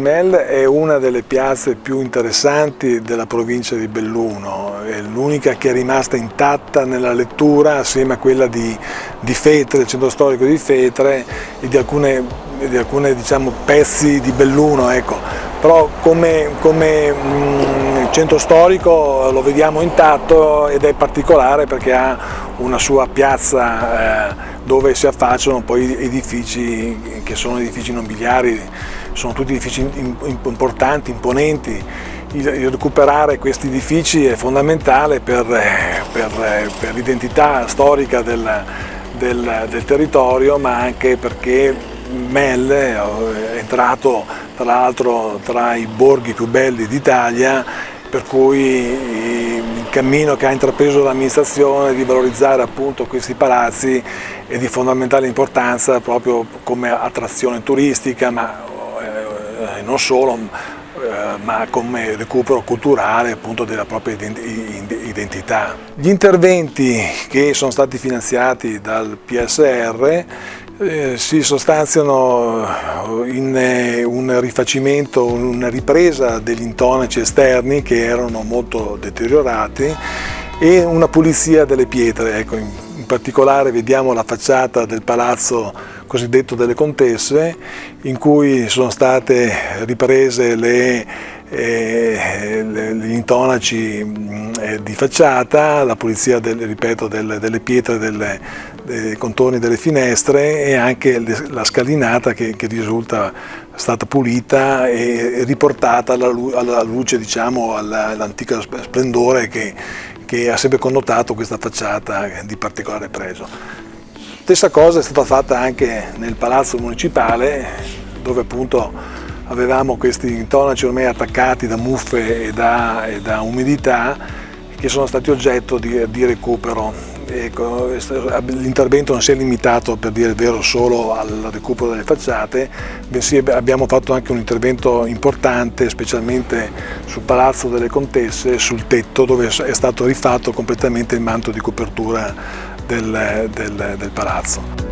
Mel è una delle piazze più interessanti della provincia di Belluno, è l'unica che è rimasta intatta nella lettura assieme a quella di Fetre, il centro storico di Fetre e di alcune diciamo, pezzi di Belluno, ecco. Però come centro storico lo vediamo intatto ed è particolare perché ha una sua piazza dove si affacciano poi edifici che sono edifici nobiliari, sono tutti edifici importanti, imponenti. Recuperare questi edifici è fondamentale per l'identità storica del territorio, ma anche perché Mel è entrato tra l'altro tra i borghi più belli d'Italia, per cui il cammino che ha intrapreso l'amministrazione di valorizzare appunto questi palazzi è di fondamentale importanza proprio come attrazione turistica, ma non solo, ma come recupero culturale appunto della propria identità. Gli interventi che sono stati finanziati dal PSR si sostanziano in un rifacimento, una ripresa degli intonaci esterni che erano molto deteriorati e una pulizia delle pietre. Ecco, in particolare vediamo la facciata del palazzo cosiddetto delle Contesse, in cui sono state riprese gli intonaci di facciata, la pulizia ripeto, delle pietre, dei contorni delle finestre e anche la scalinata che risulta stata pulita e riportata alla luce, diciamo, all'antico splendore che ha sempre connotato questa facciata di particolare pregio. Stessa cosa è stata fatta anche nel Palazzo Municipale, dove appunto avevamo questi intonaci ormai attaccati da muffe e da umidità che sono stati oggetto di recupero. Ecco, l'intervento non si è limitato, per dire il vero, solo al recupero delle facciate, bensì abbiamo fatto anche un intervento importante, specialmente sul Palazzo delle Contesse, sul tetto, dove è stato rifatto completamente il manto di copertura del palazzo.